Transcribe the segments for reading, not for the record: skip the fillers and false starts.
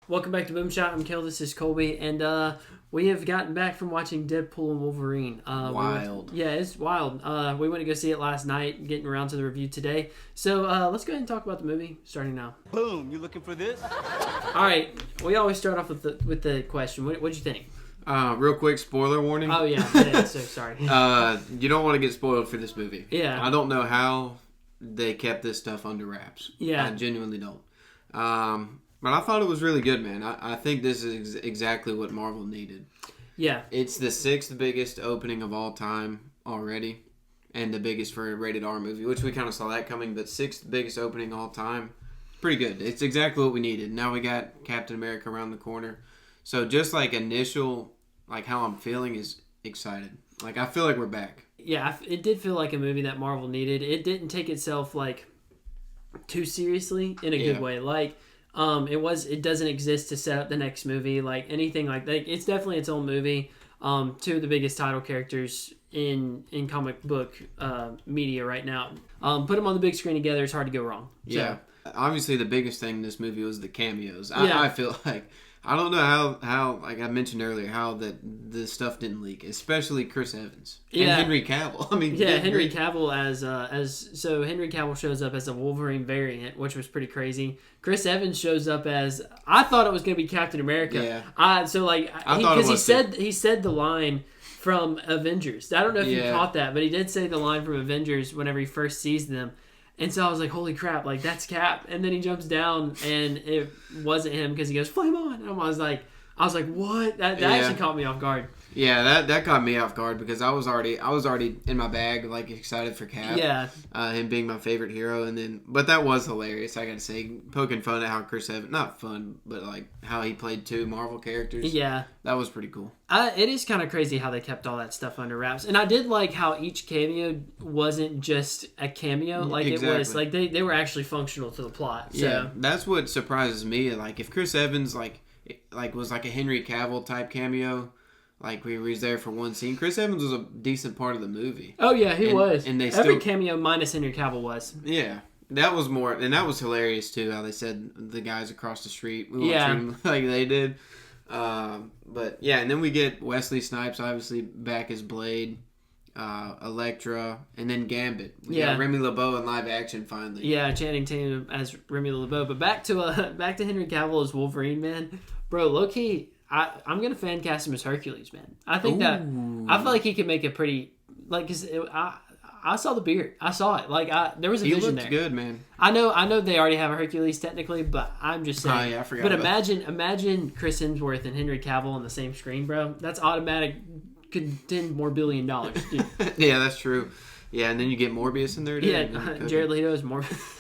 Welcome back to BoomShot. I'm Kel. This is Colby, and we have gotten back from watching Deadpool and Wolverine. Wild. It's wild. We went to go see it last night, getting around to the review today. So let's go ahead and talk about the movie, starting now. Boom, you looking for this? All right, we always start off with the question. What'd you think? Real quick, spoiler warning. Oh yeah, so sorry. You don't want to get spoiled for this movie. Yeah. I don't know how they kept this stuff under wraps. Yeah. I genuinely don't. But I thought it was really good, man. I think this is exactly what Marvel needed. Yeah. It's the 6th biggest opening of all time already, and the biggest for a rated R movie, which we kind of saw that coming, but 6th biggest opening all time. Pretty good. It's exactly what we needed. Now we got Captain America around the corner. So just like initial, like how I'm feeling is excited. Like I feel like we're back. Yeah, it did feel like a movie that Marvel needed. It didn't take itself like too seriously in a good way. Like it doesn't exist to set up the next movie, like anything like that. It's definitely its own movie. Two of the biggest title characters in comic book media right now. Put them on the big screen together, it's hard to go wrong. Yeah. Obviously, the biggest thing in this movie was the cameos. Yeah. I feel like I don't know how like I mentioned earlier how that the stuff didn't leak, especially Chris Evans and Henry Cavill. I mean, Henry Cavill as Henry Cavill shows up as a Wolverine variant, which was pretty crazy. Chris Evans shows up as I thought it was going to be Captain America. Yeah. He said the line from Avengers. I don't know if you caught that, but he did say the line from Avengers whenever he first sees them. And so I was like, holy crap, like, that's Cap. And then he jumps down, and it wasn't him because he goes, flame on. And I was like, what? That actually caught me off guard. Yeah, that caught me off guard because I was already in my bag, like, excited for Cap. Yeah. Him being my favorite hero. But that was hilarious, I gotta say. Poking fun at how Chris Evans, not fun, but, like, how he played 2 Marvel characters. Yeah. That was pretty cool. It is kind of crazy how they kept all that stuff under wraps. And I did like how each cameo wasn't just a cameo. Like, exactly. It was, like, they were actually functional to the plot. So. Yeah, that's what surprises me. Like, if Chris Evans, like was like a Henry Cavill type cameo, like we was there for one scene. Chris Evans was a decent part of the movie. Oh yeah, he was. And every cameo minus Henry Cavill was. Yeah, that was more, and that was hilarious too. How they said the guys across the street, we won't treat them like they did. But yeah, and then we get Wesley Snipes obviously back as Blade, Elektra, and then Gambit. We got Remy LeBeau in live action finally. Yeah, Channing Tatum as Remy LeBeau. But back to Henry Cavill as Wolverine, man. Bro, low key, I'm gonna fan cast him as Hercules, man. I think I feel like he could make a pretty because I saw the beard. I saw it. Like there was a vision there. He looked good, man. I know they already have a Hercules technically, but I'm just saying. Oh yeah, I forgot. But imagine Chris Hemsworth and Henry Cavill on the same screen, bro. That's automatic. Could $10 more billion. Dude. Yeah, that's true. Yeah, and then you get Morbius in there, too. Yeah, Jared Leto is Morbius.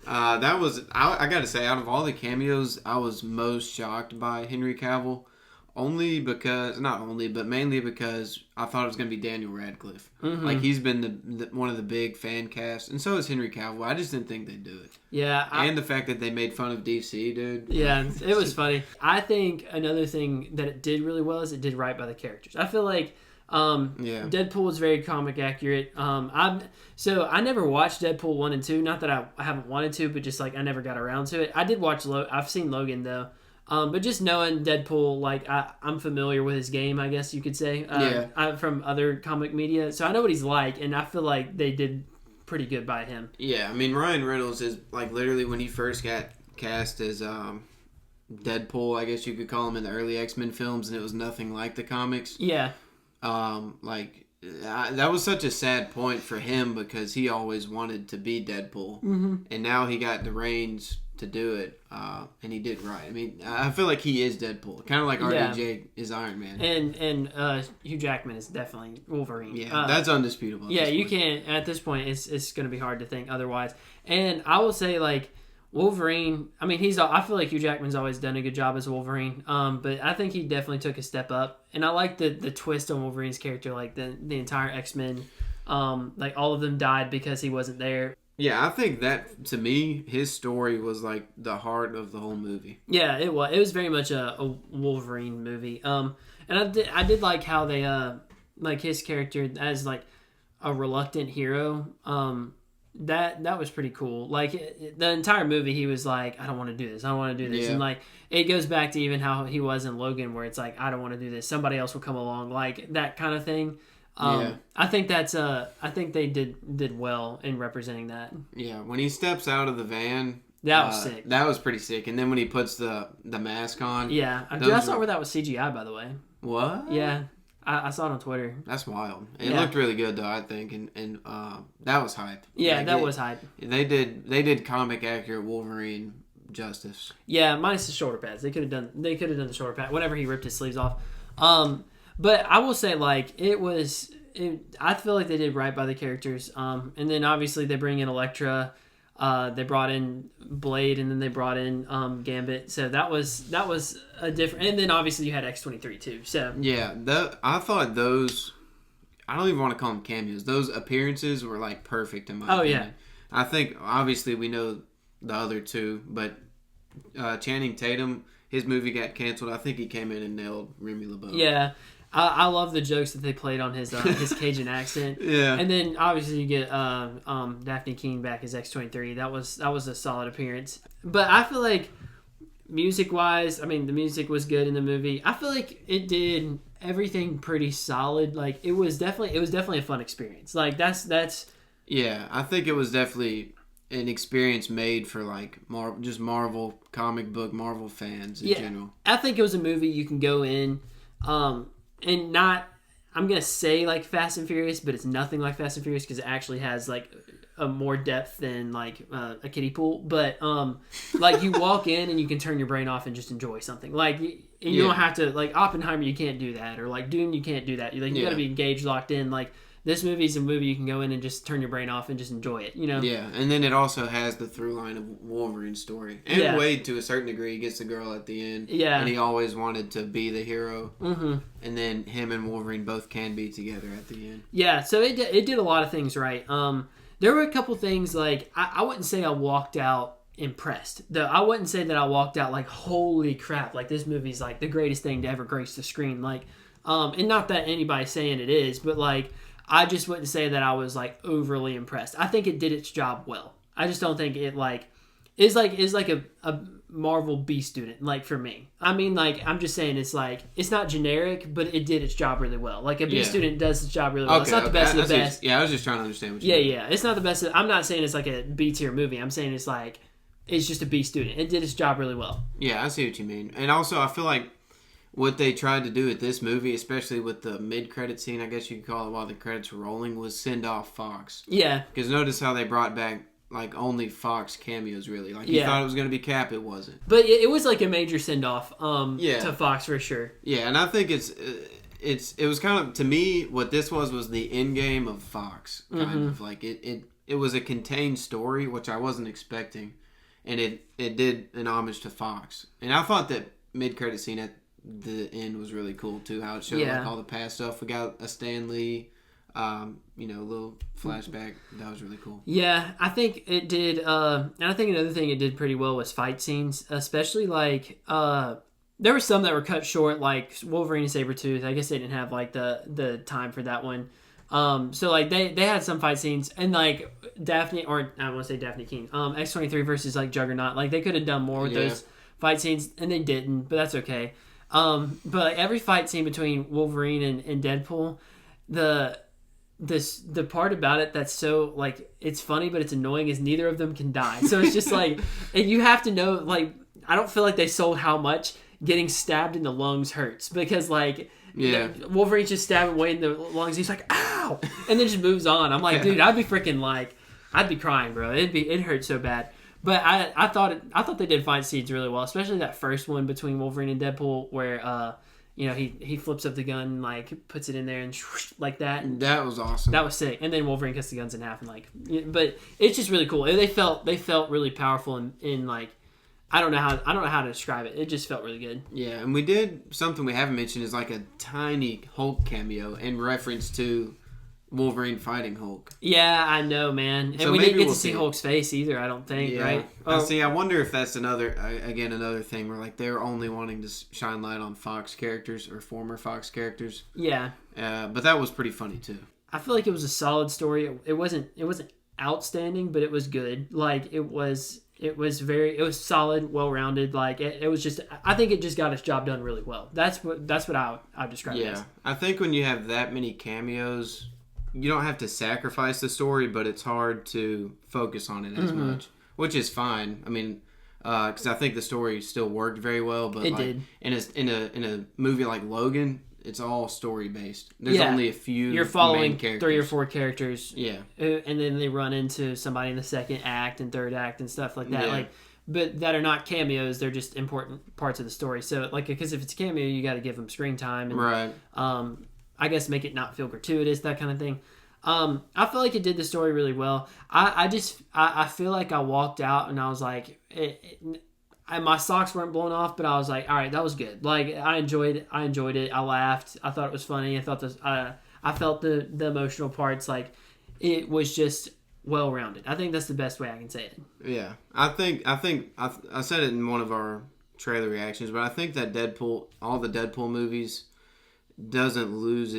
That was, I gotta say, out of all the cameos, I was most shocked by Henry Cavill. Mainly because I thought it was going to be Daniel Radcliffe. Mm-hmm. Like, he's been one of the big fan casts, and so is Henry Cavill. I just didn't think they'd do it. Yeah. And the fact that they made fun of DC, dude. Yeah, it was funny. I think another thing that it did really well is it did right by the characters. I feel like Deadpool was very comic accurate. I never watched Deadpool 1 and 2. Not that I haven't wanted to, but just like I never got around to it. I did watch I've seen Logan, though. But just knowing Deadpool, like I'm familiar with his game, I guess you could say. From other comic media, so I know what he's like, and I feel like they did pretty good by him. Yeah, I mean Ryan Reynolds is like literally when he first got cast as Deadpool, I guess you could call him in the early X-Men films, and it was nothing like the comics. Yeah. That was such a sad point for him because he always wanted to be Deadpool, and now he got the reins to do it, and he did right. I mean, I feel like he is Deadpool, kind of like RDJ is Iron Man, and Hugh Jackman is definitely Wolverine. Yeah, that's undisputable. Yeah, you can't at this point. It's going to be hard to think otherwise. And I will say, like Wolverine. I mean, I feel like Hugh Jackman's always done a good job as Wolverine. But I think he definitely took a step up, and I like the twist on Wolverine's character, like the entire X-Men. Like all of them died because he wasn't there. Yeah, I think that, to me, his story was, like, the heart of the whole movie. Yeah, it was. It was very much a Wolverine movie. And I did like how they, like, his character as, like, a reluctant hero, that was pretty cool. Like the entire movie, he was like, I don't want to do this. I don't want to do this. Yeah. And like it goes back to even how he was in Logan, where it's like, I don't want to do this. Somebody else will come along, like that kind of thing. I think I think they did well in representing that. Yeah, when he steps out of the van, that was sick. That was pretty sick. And then when he puts the mask on, yeah, I saw where that was CGI, by the way. What? Yeah, I saw it on Twitter. That's wild. It looked really good though, I think, and that was hype. Yeah, like, that was hype. They did comic accurate Wolverine justice. Yeah, minus the shoulder pads. They could have done the shoulder pad whenever he ripped his sleeves off. But I will say, like, I feel like they did right by the characters. And then obviously they bring in Elektra. They brought in Blade, and then they brought in Gambit. So that was a different. And then obviously you had X-23 too. So yeah, I thought those. I don't even want to call them cameos. Those appearances were like perfect in my opinion. Yeah. I think obviously we know the other two, but Channing Tatum, his movie got canceled. I think he came in and nailed Remy LeBeau. Yeah. I love the jokes that they played on his Cajun accent. Yeah. And then obviously you get Daphne Keane back as X-23. That was a solid appearance. But I feel like music wise, I mean the music was good in the movie. I feel like it did everything pretty solid. Like it was definitely a fun experience. Like that's yeah, I think it was definitely an experience made for like just Marvel comic book Marvel fans in general. I think it was a movie you can go in and not, I'm going to say like Fast and Furious, but it's nothing like Fast and Furious because it actually has like a more depth than like a kiddie pool. But like you walk in and you can turn your brain off and just enjoy something. Like you don't have to, like Oppenheimer, you can't do that. Or like Dune, you can't do that. You got to be engaged, locked in. Like this movie's a movie you can go in and just turn your brain off and just enjoy it, you know? Yeah, and then it also has the through line of Wolverine's story. And Wade, to a certain degree, gets the girl at the end. Yeah. And he always wanted to be the hero. Mm-hmm. And then him and Wolverine both can be together at the end. Yeah, so it did a lot of things right. There were a couple things, like, I wouldn't say I walked out impressed. I wouldn't say that I walked out like, holy crap, like, this movie's, like, the greatest thing to ever grace the screen. Like, and not that anybody's saying it is, but, like, I just wouldn't say that I was like overly impressed. I think it did its job well. I just don't think it like is like a Marvel B student, like for me. I mean, like I'm just saying it's like it's not generic, but it did its job really well. Like a B student does its job really well. It's not the best of the best. I was just trying to understand what you mean. Yeah. It's not the best I'm not saying it's like a B tier movie. I'm saying it's like it's just a B student. It did its job really well. Yeah, I see what you mean. And also I feel like what they tried to do with this movie, especially with the mid-credit scene, I guess you could call it while the credits were rolling, was send off Fox. Yeah. Because notice how they brought back, like, only Fox cameos, really. Like, you thought it was going to be Cap, it wasn't. But it was, like, a major send-off to Fox, for sure. Yeah, and I think it was kind of, to me, what this was the end game of Fox, kind of. Like, it was a contained story, which I wasn't expecting, and it did an homage to Fox. And I thought that mid-credit scene at the end was really cool too, how it showed like all the past stuff. We got a Stan Lee little flashback. That was really cool. Yeah, I think it did and I think another thing it did pretty well was fight scenes, especially like there were some that were cut short, like Wolverine and Sabretooth. I guess they didn't have like the time for that one. So like they had some fight scenes, and like Daphne, or I want to say Daphne King, X-23 versus like Juggernaut, like they could have done more with those fight scenes, and they didn't, but that's okay. But like, every fight scene between Wolverine and Deadpool, the part about it that's so like it's funny but it's annoying is neither of them can die. So it's just like, and you have to know, like I don't feel like they sold how much getting stabbed in the lungs hurts, because like Wolverine's just stabbing away in the lungs. He's like, ow, and then just moves on. I'm like, dude, I'd be freaking like, I'd be crying, bro. It hurt so bad. But I thought they did fight scenes really well, especially that first one between Wolverine and Deadpool, where he flips up the gun, like puts it in there and like that. That was awesome. That was sick. And then Wolverine cuts the guns in half and like, but it's just really cool. They felt really powerful in like, I don't know how to describe it. It just felt really good. Yeah, and we did something we haven't mentioned is like a tiny Hulk cameo in reference to Wolverine fighting Hulk. Yeah, I know, man. And so we didn't get to see Hulk's face either, I don't think, right? See, I wonder if that's another thing where like they're only wanting to shine light on Fox characters or former Fox characters. Yeah. But that was pretty funny too. I feel like it was a solid story. It wasn't outstanding, but it was good. Like it was solid, well-rounded. Like it was just, I think it just got its job done really well. That's what I describe it as. I think when you have that many cameos, you don't have to sacrifice the story, but it's hard to focus on it as much, which is fine. I mean, because I think the story still worked very well, but it did. In a movie like Logan, it's all story based. There's only a few. You're following 3 or 4 characters. Yeah, and then they run into somebody in the second act and third act and stuff like that. Like, but that are not cameos. They're just important parts of the story. So, like, because if it's a cameo, you got to give them screen time and right. I guess make it not feel gratuitous, that kind of thing. I feel like it did the story really well. I feel like I walked out and I was like, my socks weren't blown off, but I was like, all right, that was good. Like I enjoyed it. I laughed. I thought it was funny. I thought I felt the emotional parts. Like it was just well rounded. I think that's the best way I can say it. Yeah, I think I said it in one of our trailer reactions, but I think that all the Deadpool movies doesn't lose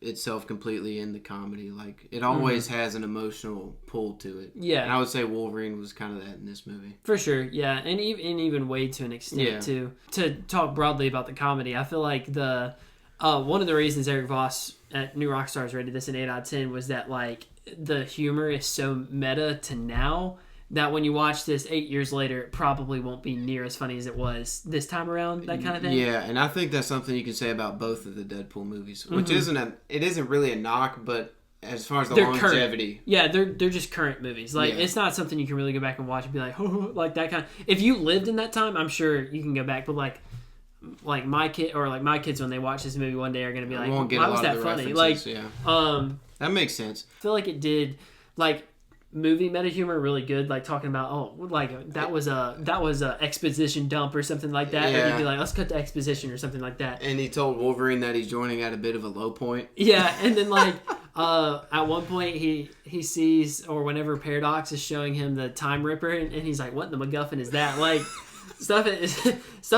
itself completely in the comedy. Like it always has an emotional pull to it. Yeah, and I would say Wolverine was kind of that in this movie for sure. Yeah, and even Wade to an extent too. To talk broadly about the comedy, I feel like the one of the reasons Eric Voss at New Rockstars rated this an 8 out of 10 was that like the humor is so meta to now that when you watch this 8 years later, it probably won't be near as funny as it was this time around, that kind of thing. Yeah, and I think that's something you can say about both of the Deadpool movies, which isn't really a knock, but as far as the longevity. Current. Yeah, they're just current movies. Like, it's not something you can really go back and watch and be like, oh, like that kind of... If you lived in that time, I'm sure you can go back, but like my kids when they watch this movie one day are going to be like, why was that funny? Like, that makes sense. I feel like it did, like... movie meta humor really good, like talking about that was a exposition dump or something like that. And you'd be like, let's cut the exposition or something like that. And he told Wolverine that he's joining at a bit of a low point. Yeah, and then like at one point he sees, or whenever Paradox is showing him the Time Ripper, and he's like, what in the MacGuffin is that? Like stuff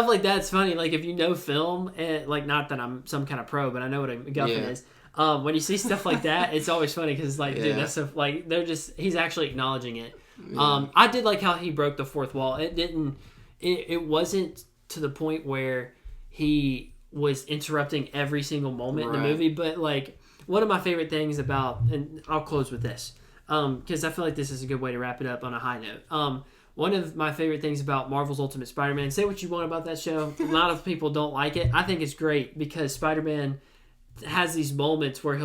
like that's funny. Like if you know film, and like not that I'm some kind of pro, but I know what a MacGuffin is. When you see stuff like that, it's always funny because, like, dude, that's so, like, he's actually acknowledging it. Yeah. I did like how he broke the fourth wall. It wasn't to the point where he was interrupting every single moment in the movie, but, like, one of my favorite things about, and I'll close with this, because I feel like this is a good way to wrap it up on a high note. One of my favorite things about Marvel's Ultimate Spider-Man, say what you want about that show, a lot of people don't like it. I think it's great because Spider-Man has these moments where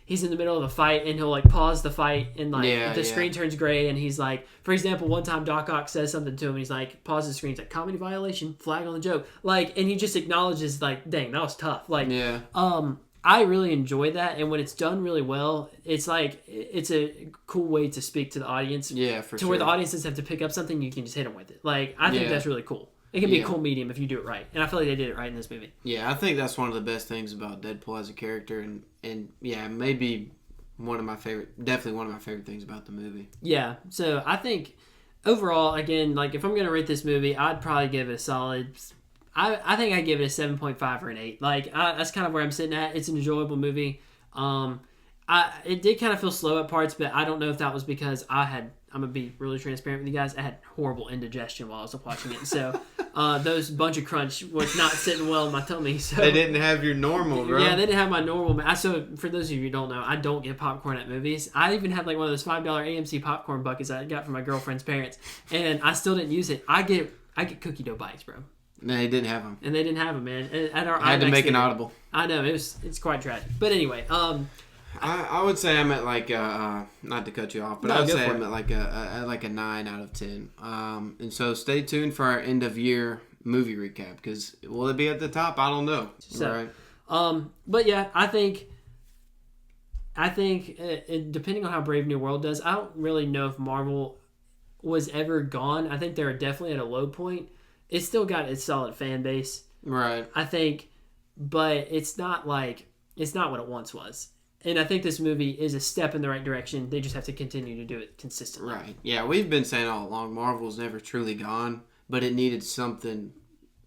he's in the middle of a fight and he'll pause the fight and the screen turns gray and he's like, for example, one time Doc Ock says something to him and he's like, pauses the screen, he's like, comedy violation, flag on the joke, and he just acknowledges dang, that was tough. I really enjoy that, and when it's done really well, it's a cool way to speak to the audience. Yeah, for sure. Where the audience doesn't have to pick up something, you can just hit them with it. I think that's really cool. It can be a cool medium if you do it right. And I feel like they did it right in this movie. Yeah, I think that's one of the best things about Deadpool as a character. And maybe definitely one of my favorite things about the movie. Yeah, so I think overall, again, if I'm going to rate this movie, I'd probably give it a solid... I think I'd give it a 7.5 or an 8. That's kind of where I'm sitting at. It's an enjoyable movie. It did kind of feel slow at parts, but I don't know if that was because I'm going to be really transparent with you guys. I had horrible indigestion while I was watching it. So those bunch of crunch was not sitting well in my tummy. So they didn't have your normal, bro. Yeah, they didn't have my normal. So for those of you who don't know, I don't get popcorn at movies. I even had one of those $5 AMC popcorn buckets I got from my girlfriend's parents, and I still didn't use it. I get cookie dough bites, bro. No, they didn't have them. And they didn't have them, man. At our I had to make an audible. I know, it's quite tragic. But anyway, I would say I'm at not to cut you off, but I would say I'm at a 9 out of 10. And so stay tuned for our end of year movie recap, because will it be at the top? I don't know. So, right. But yeah, I think depending on how Brave New World does, I don't really know if Marvel was ever gone. I think they're definitely at a low point. It's still got its solid fan base. Right. I think, but it's not what it once was. And I think this movie is a step in the right direction. They just have to continue to do it consistently. Right. Yeah, we've been saying all along, Marvel's never truly gone, but it needed something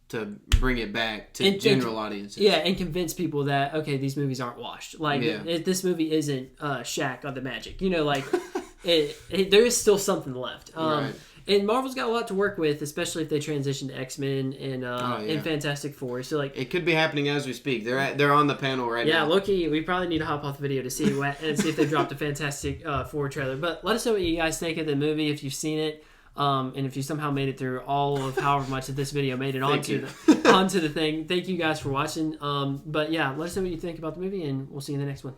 to bring it back to general audiences. Yeah, and convince people that, okay, these movies aren't washed. This movie isn't Shaq on the Magic. there is still something left. Right. And Marvel's got a lot to work with, especially if they transition to X-Men and Fantastic Four. So like, it could be happening as we speak. They're on the panel right now. Yeah, Loki. We probably need to hop off the video to see if they dropped a Fantastic Four trailer. But let us know what you guys think of the movie if you've seen it, and if you somehow made it through all of however much of this video made it onto the thing. Thank you guys for watching. But yeah, let us know what you think about the movie, and we'll see you in the next one.